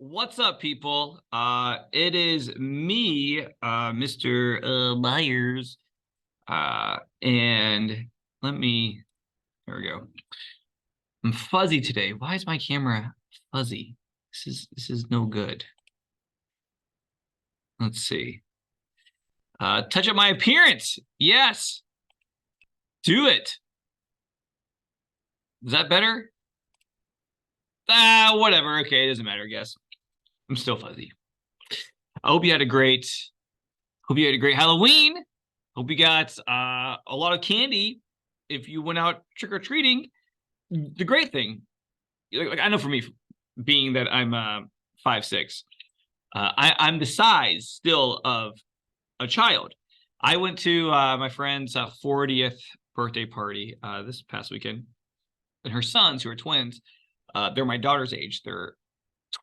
What's up, people? It is me, Mr. Myers. And here we go. I'm fuzzy today. Why is my camera fuzzy? This is no good. Let's see. Touch up my appearance. Yes. Do it. Is that better? Whatever. Okay, it doesn't matter, I guess. I'm still fuzzy. I hope you had a great Halloween. Hope you got a lot of candy if you went out trick-or-treating. The great thing, like I know for me, being that I'm 5'6", I'm the size still of a child. I went to my friend's 40th birthday party this past weekend, and her sons, who are twins, they're my daughter's age. They're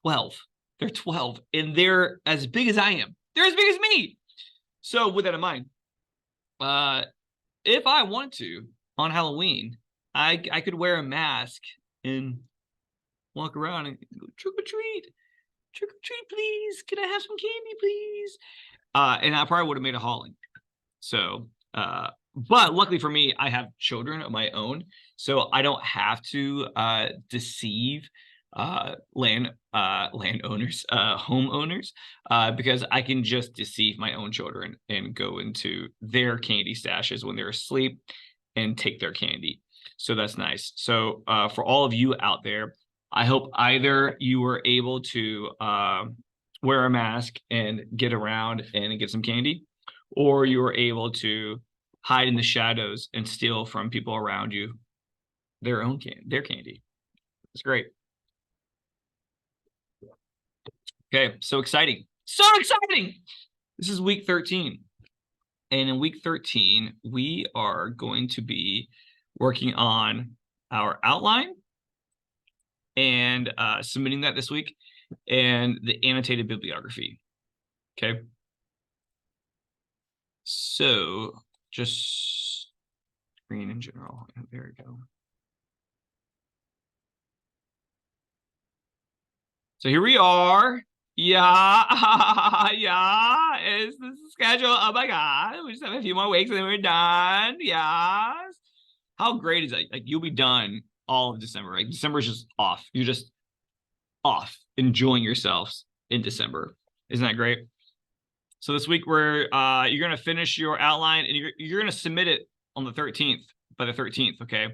12. They're 12, and they're as big as I am. They're as big as me. So with that in mind, if I want to on Halloween, I could wear a mask and walk around and go trick or treat, please. Can I have some candy, please? And I probably would have made a hauling. So, but luckily for me, I have children of my own, so I don't have to deceive landowners, homeowners, because I can just deceive my own children and go into their candy stashes when they're asleep and take their candy. So that's nice. So for all of you out there, I hope either you were able to wear a mask and get around and get some candy, or you were able to hide in the shadows and steal from people around you their candy. It's great. Okay, so exciting. So exciting. This is week 13. And in week 13, we are going to be working on our outline and submitting that this week, and the annotated bibliography. Okay. So just screen in general. There we go. So here we are. Yeah, yeah. Is this the schedule? Oh my God. We just have a few more weeks and then we're done. Yes. How great is that? Like, you'll be done all of December. Right? December's just off. You're just off, enjoying yourselves in December. Isn't that great? So this week you're gonna finish your outline and you're gonna submit it on the 13th, by the 13th. Okay.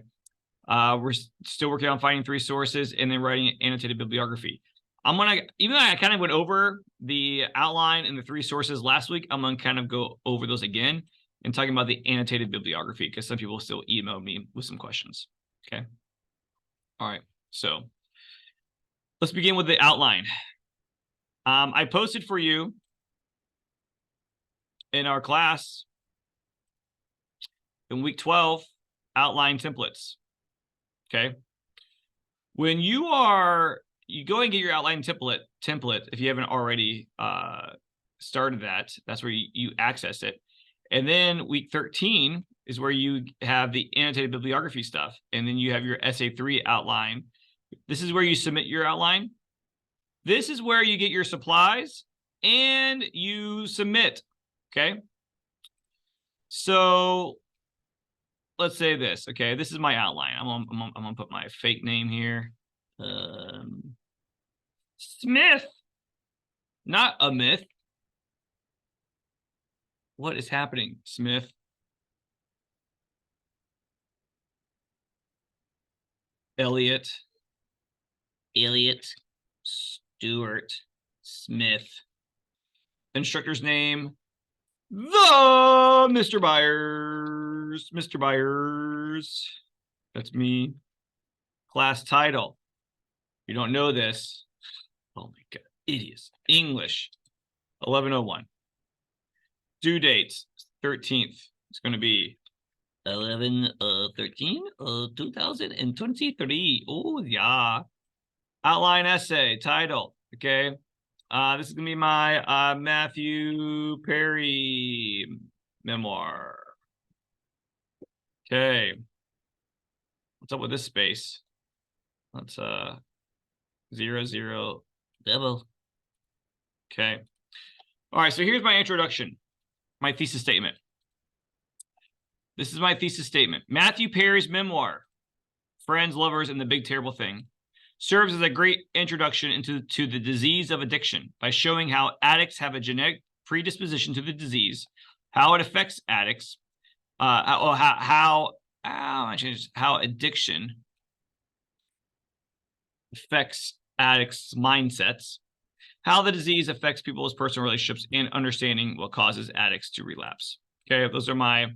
We're still working on finding 3 sources and then writing an annotated bibliography. I'm gonna, even though I kind of went over the outline and the 3 sources last week, I'm gonna kind of go over those again and talking about the annotated bibliography, because some people still email me with some questions. Okay. All right. So let's begin with the outline. I posted for you in our class in week 12 outline templates. Okay. When you go and get your outline template, if you haven't already started that, that's where you access it. And then week 13 is where you have the annotated bibliography stuff. And then you have your essay 3 outline. This is where you submit your outline. This is where you get your supplies and you submit. Okay. So let's say this. Okay. This is my outline. I'm gonna put my fake name here. Smith, not a myth. What is happening, Smith? Elliot, Stewart, Smith. Instructor's name, the Mr. Byers. Mr. Byers. That's me. Class title. You don't know this. Oh my God. Idiots. English. 1101. Due date, 13th. It's going to be 11/13/2023. Oh, yeah. Outline essay title. Okay. This is going to be my Matthew Perry memoir. Okay. What's up with this space? Let's 00 double Okay. All right, so here's my introduction, my thesis statement. This is my thesis statement. Matthew Perry's memoir, Friends, Lovers, and the Big Terrible Thing, serves as a great introduction into the disease of addiction by showing how addicts have a genetic predisposition to the disease, how it affects addicts, how addiction affects addicts' mindsets, how the disease affects people's personal relationships, and understanding what causes addicts to relapse. Okay, those are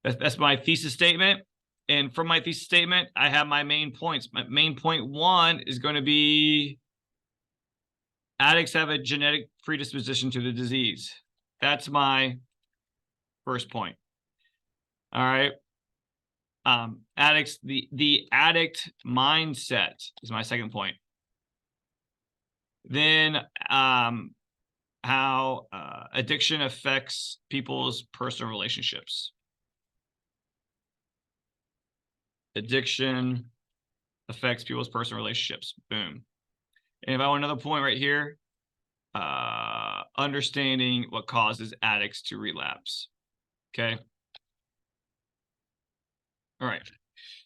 that's my thesis statement. And from my thesis statement, I have my main points. My main point 1 is going to be addicts have a genetic predisposition to the disease. That's my first point. All right. Addicts, the addict mindset is my second point. Then how addiction affects people's personal relationships. Addiction affects people's personal relationships. Boom. And if I want another point right here, understanding what causes addicts to relapse. Okay. All right.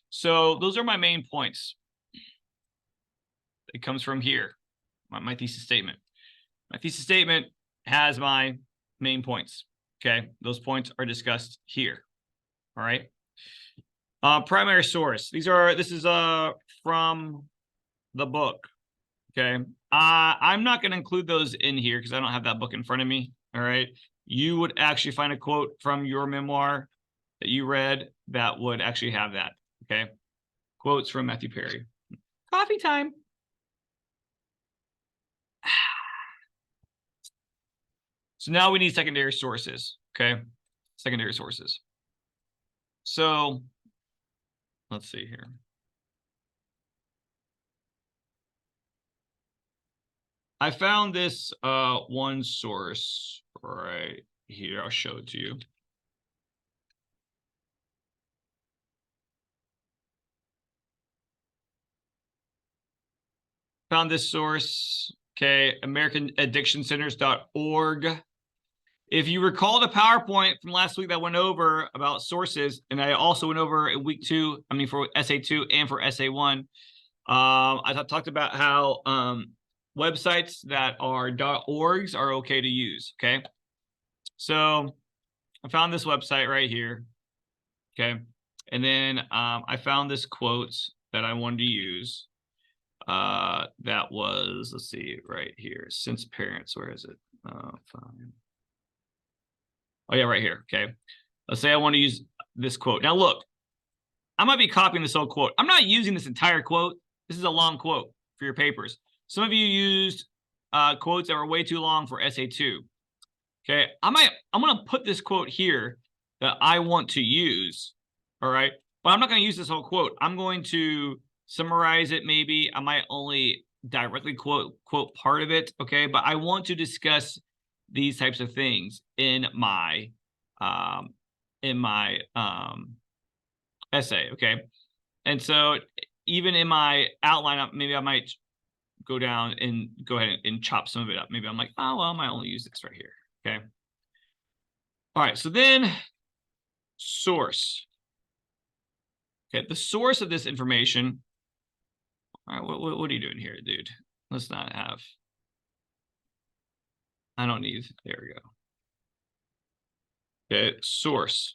So those are my main points. It comes from here, my thesis statement. My thesis statement has my main points. Okay. Those points are discussed here. All right. Primary source. This is from the book. Okay. I'm not going to include those in here because I don't have that book in front of me. All right. You would actually find a quote from your memoir that you read that would actually have that. Okay. Quotes from Matthew Perry. Coffee time. So now we need secondary sources. Okay. Secondary sources. So let's see here. I found this one source right here. I'll show it to you. Found this source. Okay, AmericanAddictionCenters.org. If you recall the PowerPoint from last week that went over about sources, and I also went over in week 2, I mean for SA2 and for SA1, I talked about how websites that are .orgs are okay to use, okay? So I found this website right here, okay? And then I found this quote that I wanted to use. That was, let's see, right here, since parents, where is it? Fine. Oh yeah, right here, okay? Let's say I want to use this quote. Now look, I might be copying this whole quote. I'm not using this entire quote. This is a long quote for your papers. Some of you used quotes that were way too long for SA2. Okay, I'm gonna put this quote here that I want to use. All right, but I'm not gonna use this whole quote. I'm going to summarize it. Maybe I might only directly quote part of it. Okay, but I want to discuss these types of things in my essay. Okay, and so even in my outline, maybe I might go down and go ahead and chop some of it up. Maybe I'm like, oh, well, I might only use this right here. Okay. All right. So then source. Okay. The source of this information. All right. What are you doing here, dude? Let's not have. I don't need. There we go. Okay. Source.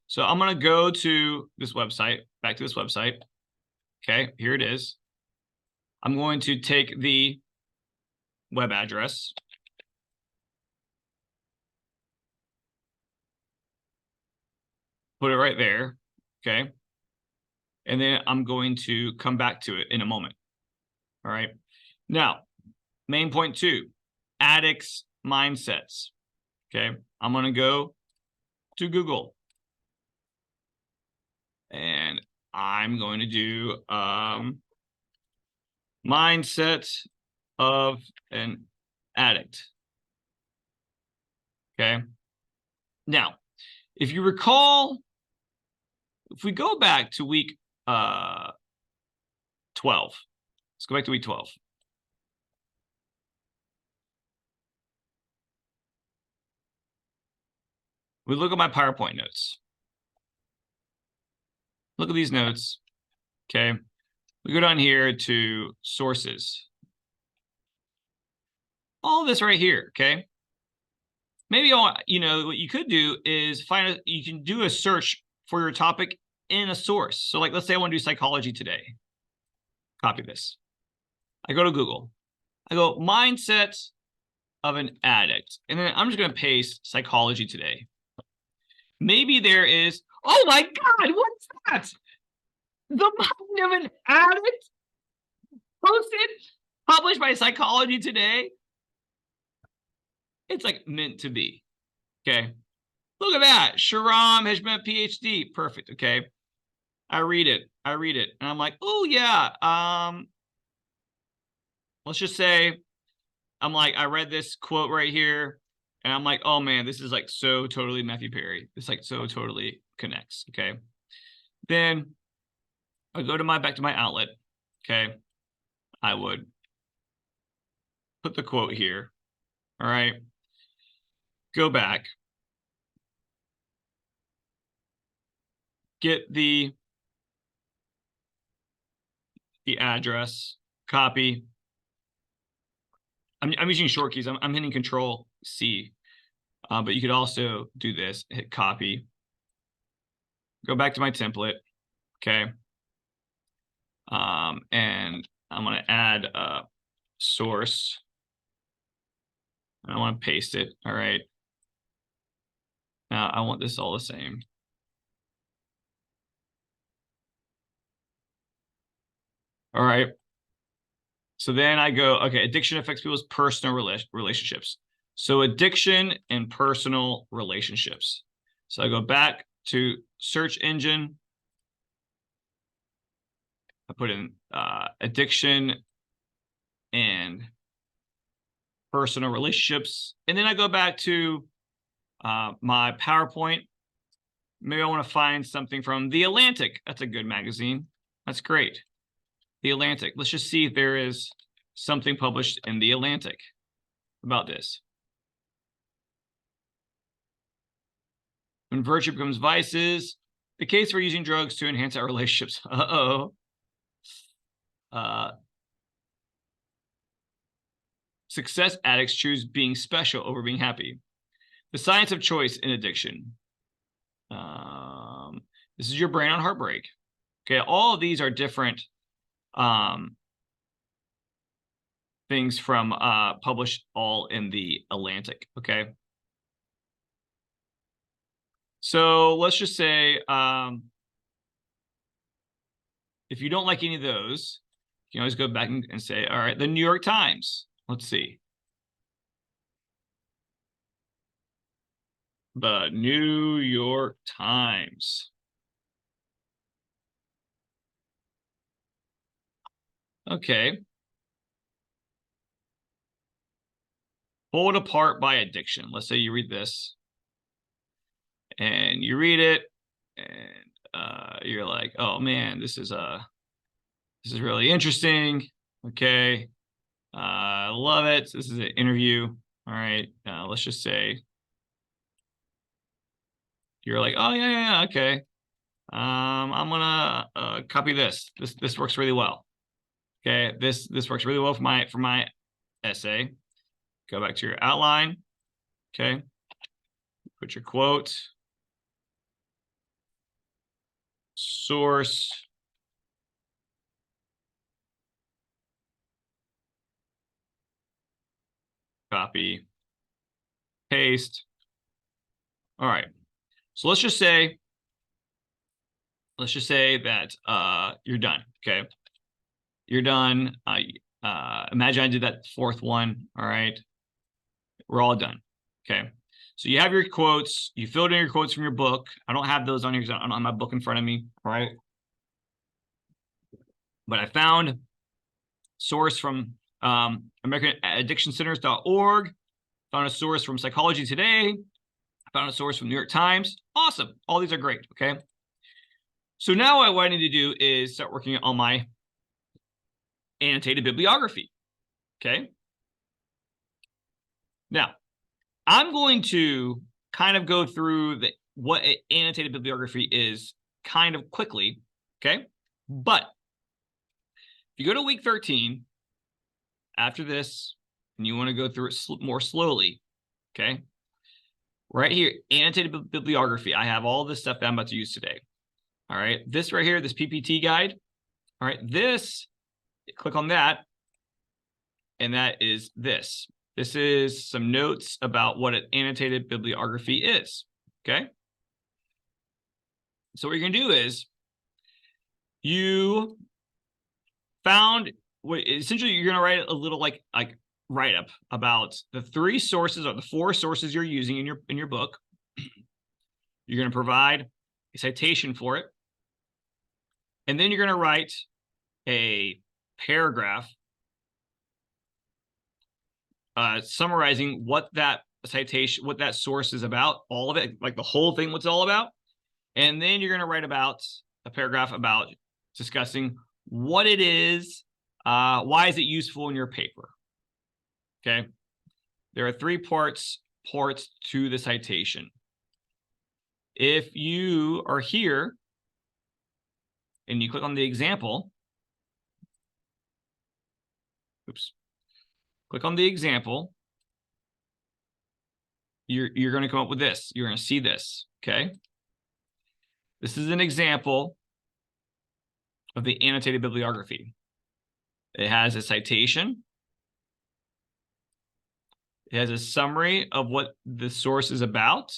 So I'm going to go to this website, back to this website. Okay. Here it is. I'm going to take the web address. Put it right there. Okay. And then I'm going to come back to it in a moment. All right. Now, main point 2, addicts' mindsets. Okay. I'm going to go to Google. And I'm going to do mindset of an addict. Okay. Now, if you recall, if we go back to week 12, let's go back to week 12. We look at my PowerPoint notes. Look at these notes. Okay. We go down here to sources. All this right here. Okay. Maybe what you could do is you can do a search for your topic in a source. So like, let's say I want to do psychology today. Copy this. I go to Google. I go mindset of an addict. And then I'm just going to paste psychology today. Maybe there is, oh my God, what's that? The Mind of an Addict? Posted, published by Psychology Today. It's like meant to be. Okay. Look at that. Sharam Heshmet PhD. Perfect. Okay. I read it. And I'm like, oh yeah. Let's just say I read this quote right here. And I'm like, oh man, this is like so totally Matthew Perry. This like so totally connects. Okay. Then I go to back to my outlet. Okay. I would put the quote here. All right. Go back. Get the address, copy. I'm using short keys. I'm hitting Control C. But you could also do this, hit copy. Go back to my template. Okay. And I'm going to add a source. I want to paste it. All right. Now I want this all the same. All right. So then I go, okay, addiction affects people's personal relationships. So addiction and personal relationships. So I go back to search engine. I put in addiction and personal relationships. And then I go back to my PowerPoint. Maybe I want to find something from The Atlantic. That's a good magazine. That's great. The Atlantic. Let's just see if there is something published in The Atlantic about this. When virtue becomes vices, the case for using drugs to enhance our relationships. Success addicts choose being special over being happy. The science of choice in addiction. This is your brain on heartbreak. Okay, all of these are different things from published all in The Atlantic. Okay. So let's just say if you don't like any of those, you can always go back and say, all right, the New York Times. Let's see. The New York Times. Okay. Pulled apart by addiction. Let's say you read this and you read it and you're like, oh man, this is really interesting. Okay. I love it. This is an interview. All right. Let's just say you're like, oh yeah, okay. I'm gonna copy this. This works really well. Okay, this works really well for my essay. Go back to your outline. Okay, put your quote, source, copy, paste. All right. So let's just say that you're done. Okay, you're done. Imagine I did that fourth one. All right, we're all done. Okay, so you have your quotes. You filled in your quotes from your book. I don't have those on here because I don't have my book in front of me. All right, but I found source from AmericanAddictionCenters.org. Found a source from Psychology Today. Found a source from New York Times. Awesome. All these are great. Okay. So now what I need to do is start working on my annotated bibliography. Okay. Now, I'm going to kind of go through what annotated bibliography is kind of quickly, okay? But if you go to week 13, after this, and you want to go through it more slowly, okay? Right here, annotated bibliography. I have all this stuff that I'm about to use today. All right, this right here, this PPT guide. All right, this, click on that, and that is this. This is some notes about what an annotated bibliography is, okay? So what you're gonna do is you found what essentially you're gonna write a little like write-up about the 3 sources or the 4 sources you're using in your book. You're gonna provide a citation for it, and then you're gonna write a paragraph summarizing what that citation, what that source is about, all of it, like the whole thing, what's all about. And then you're going to write about a paragraph about discussing what it is, why is it useful in your paper. Okay. There are 3 parts to the citation. If you are here and you click on the example, click on the example, you're going to come up with this. You're going to see this, okay? This is an example of the annotated bibliography. It has a citation. It has a summary of what the source is about.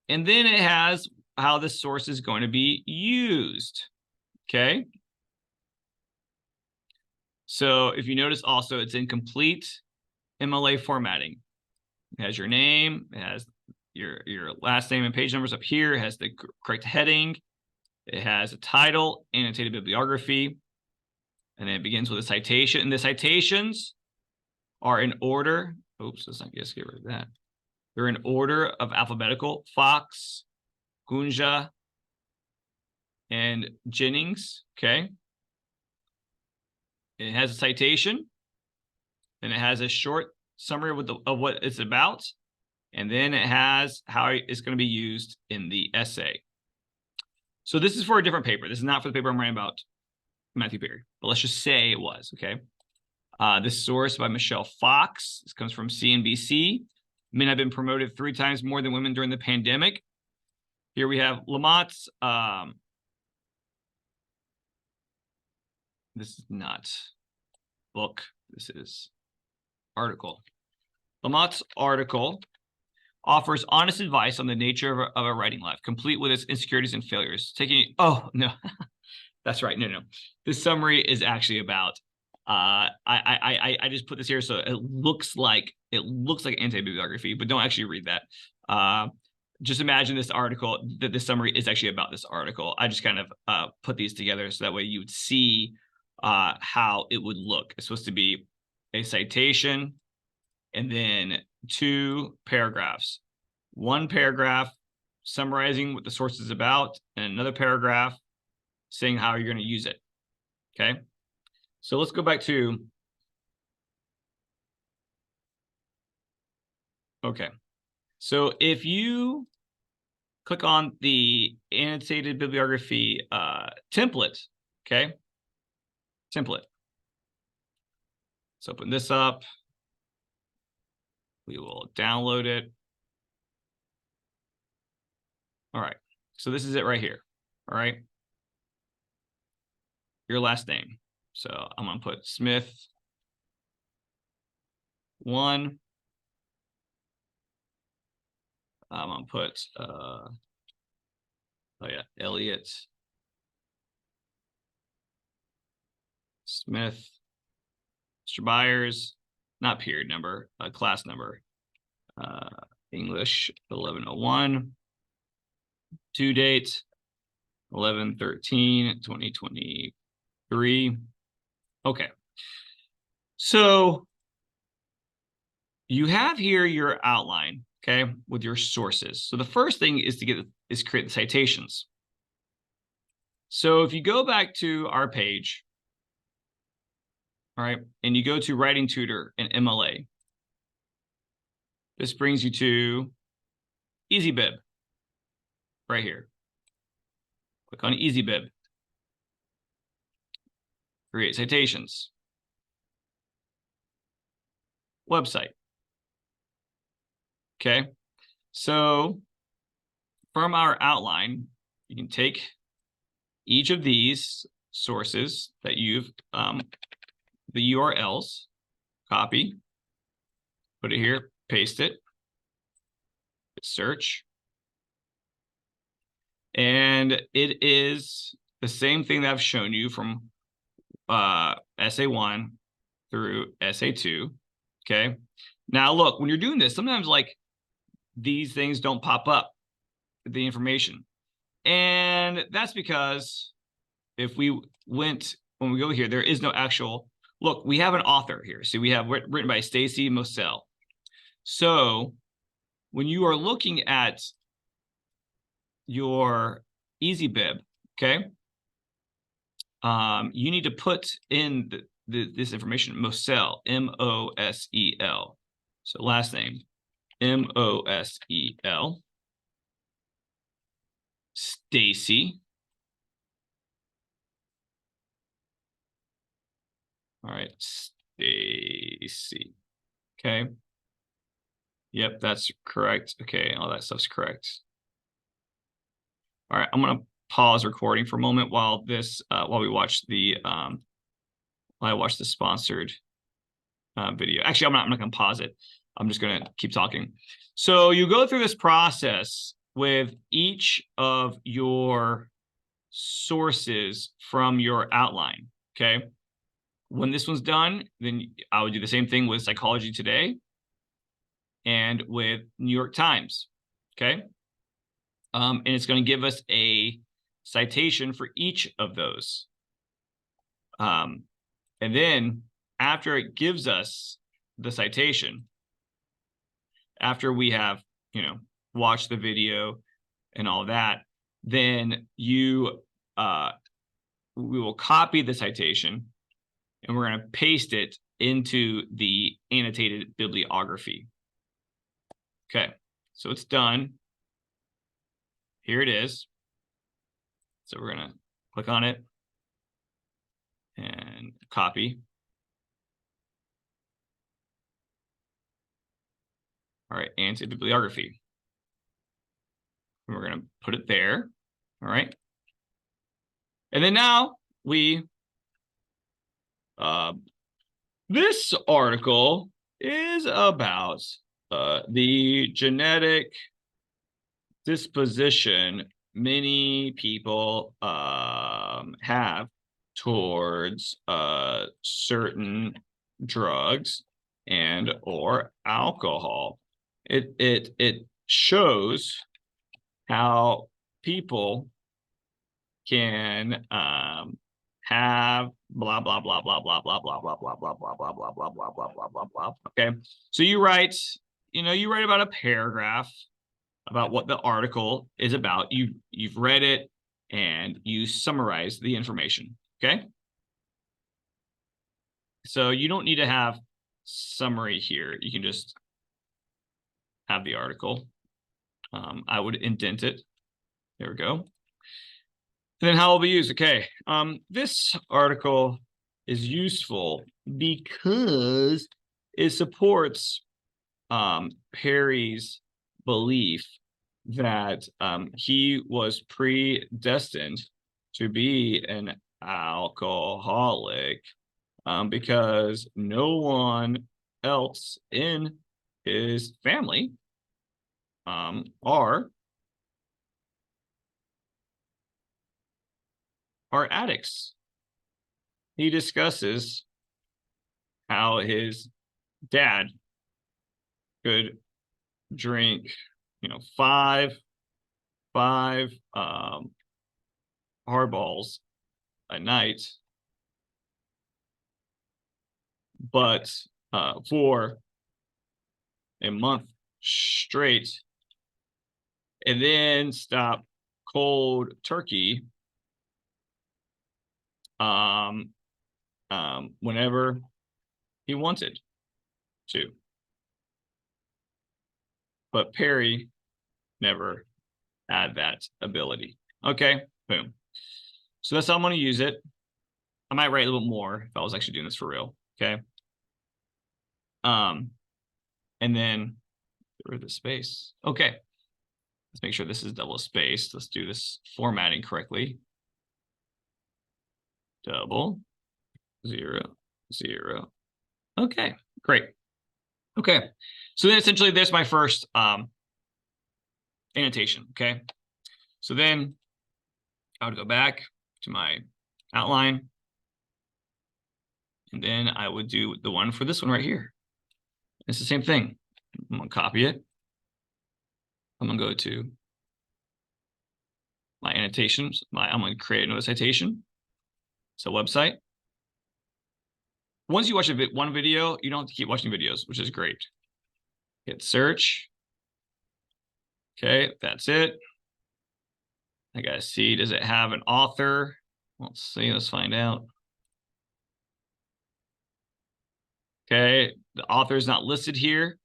And then it has how the source is going to be used, okay? So if you notice also, it's in complete MLA formatting. It has your name, it has your last name and page numbers up here, it has the correct heading, it has a title, annotated bibliography, and then it begins with a citation. And the citations are in order. Oops, let's not get rid of that. They're in order of alphabetical. Fox, Gunja, and Jennings, okay? It has a citation, and it has a short summary of what it's about, and then it has how it's going to be used in the essay. So this is for a different paper. This is not for the paper I'm writing about Matthew Perry, but let's just say it was, okay? This source by Michelle Fox. This comes from CNBC. Men have been promoted 3 times more than women during the pandemic. Here we have Lamott's. This is not book. This is article. Lamott's article offers honest advice on the nature of a writing life, complete with its insecurities and failures. Oh, no, that's right. No. This summary is actually about, I just put this here so it looks like anti-bibliography, but don't actually read that. Just imagine this article, that this summary is actually about this article. I just kind of put these together so that way you would see how it would look. It's supposed to be a citation and then 2 paragraphs. 1 paragraph summarizing what the source is about, and another paragraph saying how you're going to use it. Okay. So let's go back to, okay. So if you click on the annotated bibliography template, okay, template. Let's open this up. We will download it. All right, so this is it right here. All right, your last name. So I'm gonna put Smith 1. I'm gonna put Elliot Smith, Mr. Byers, not period number, class number, English 1101, due date 11/13/2023. Okay, so you have here your outline, okay, with your sources. So the first thing is create the citations. So if you go back to our page, all right, and you go to Writing Tutor and MLA, this brings you to Easy Bib right here. Click on Easy Bib. Create citations. Website. Okay. So from our outline, you can take each of these sources that you've, the URLs, copy, put it here, paste it, search. And it is the same thing that I've shown you from essay 1 through essay 2. Okay. Now look, when you're doing this, sometimes like these things don't pop up, the information. And that's because if we went, when we go here, there is no actual, look, we have an author here. So we have written by Stacy Moselle. So when you are looking at your Easy Bib, okay, you need to put in this information, Moselle, M-O-S-E-L. So last name, M-O-S-E-L. Stacy. All right, Stacy. Okay. Yep, that's correct. Okay, all that stuff's correct. All right, I'm gonna pause recording for a moment while this while we watch the while I watch the sponsored video. Actually, I'm not gonna pause it. I'm just gonna keep talking. So you go through this process with each of your sources from your outline. Okay. When this one's done, then I would do the same thing with Psychology Today and with New York Times. Okay. And it's going to give us a citation for each of those. And then after it gives us the citation, after we have, watched the video and all that, then we will copy the citation and we're going to paste it into the annotated bibliography. Okay, so it's done. Here it is. So we're going to click on it and copy. All right, annotated bibliography. And we're going to put it there. All right. And then now this article is about the genetic disposition many people have towards certain drugs and or alcohol. It shows how people can have blah blah blah blah blah blah blah blah blah blah blah blah blah blah blah blah blah blah blah. Okay, so you write about a paragraph about what the article is about. You've read it and you summarize the information. Okay, so you don't need to have summary here. You can just have the article. I would indent it. There we go. And then how it will be used. Okay, this article is useful because it supports Perry's belief that he was predestined to be an alcoholic because no one else in his family are addicts. He discusses how his dad could drink, five hardballs a night, but for a month straight, and then stop cold turkey whenever he wanted to. But Perry never had that ability. Okay, boom. So that's how I'm going to use it. I might write a little more if I was actually doing this for real. Okay. And then through the space. Okay. Let's make sure this is double spaced. Let's do this formatting correctly. Double, 0, 0. Okay, great. Okay. So then essentially there's my first annotation. Okay. So then I would go back to my outline. And then I would do the one for this one right here. It's the same thing. I'm going to copy it. I'm going to go to my annotations. I'm going to create another citation. It's a website. Once you watch one video, you don't have to keep watching videos, which is great. Hit search. Okay, that's it. I got to see, does it have an author? Let's see, let's find out. Okay, the author is not listed here.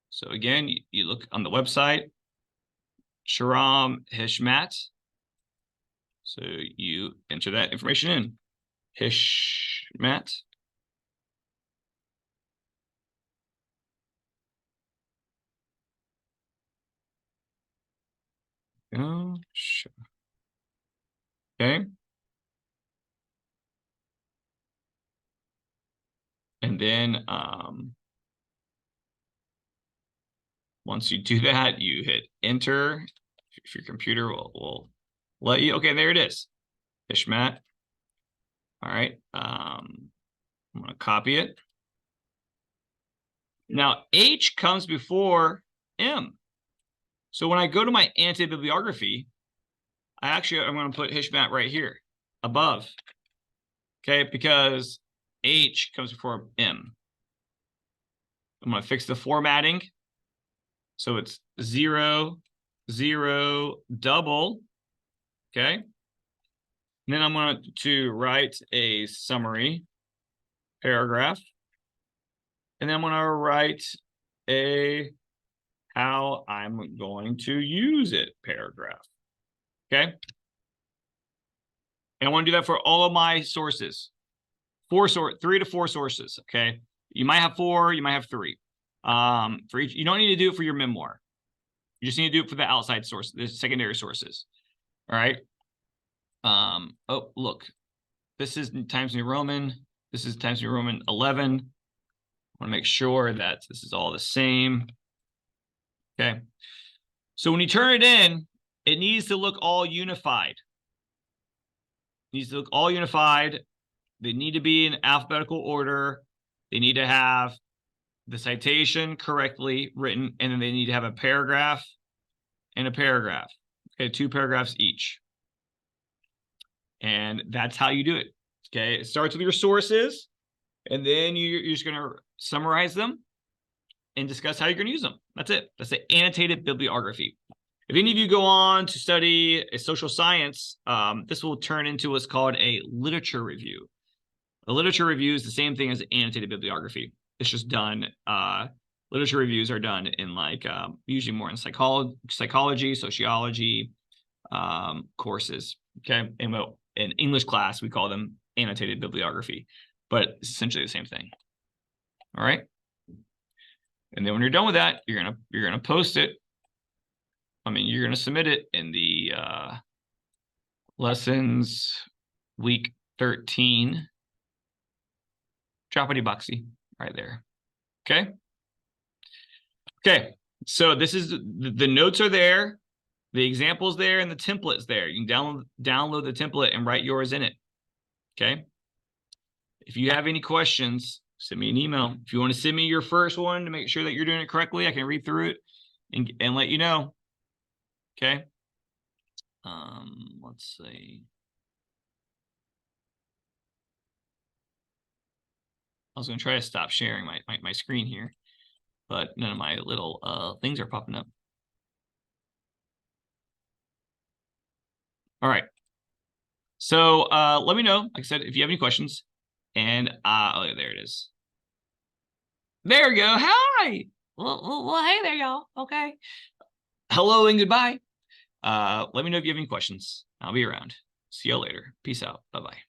So again, you look on the website, Shahram Hishmat. So you enter that information in, Hishmat. Oh, sure. Okay. And then once you do that, you hit enter. If your computer will let you. Okay, there it is. Hishmat. All right. I'm going to copy it. Now, H comes before M. So when I go to my anti-bibliography, I'm going to put Hishmat right here above. Okay, because H comes before M. I'm going to fix the formatting. So it's 0, 0, double. Okay. And then I'm going to write a summary paragraph. And then I'm going to write a how I'm going to use it paragraph. Okay. And I want to do that for all of my sources. 3 to 4 sources. Okay. You might have 4, you might have 3. For each, you don't need to do it for your memoir. You just need to do it for the outside source, the secondary sources. All right. Oh, look. This is Times New Roman. This is Times New Roman 11. I want to make sure that this is all the same. Okay. So when you turn it in, it needs to look all unified. It needs to look all unified. They need to be in alphabetical order. They need to have the citation correctly written, and then they need to have a paragraph and a paragraph. Okay, 2 paragraphs each. And that's how you do it. Okay, it starts with your sources, and then you're just going to summarize them and discuss how you're going to use them. That's it. That's the annotated bibliography. If any of you go on to study a social science, this will turn into what's called a literature review. A literature review is the same thing as annotated bibliography. It's just done. Literature reviews are done in like usually more in psychology, sociology courses. Okay, and in English class we call them annotated bibliography, but it's essentially the same thing. All right. And then when you're done with that, you're gonna post it. I mean, you're gonna submit it in the lessons week 13 droppity boxy right there. Okay. Okay. So this is the notes are there, the examples there, and the template's there. You can download the template and write yours in it. Okay. If you have any questions, send me an email. If you want to send me your first one to make sure that you're doing it correctly, I can read through it and let you know. Okay. Let's see. I was going to try to stop sharing my screen here, but none of my little things are popping up. All right. So let me know, like I said, if you have any questions. And oh, there it is. There we go. Hi. Well, hey there, y'all. Okay. hello and goodbye. Let me know if you have any questions. I'll be around. See you later. Peace out. Bye-bye.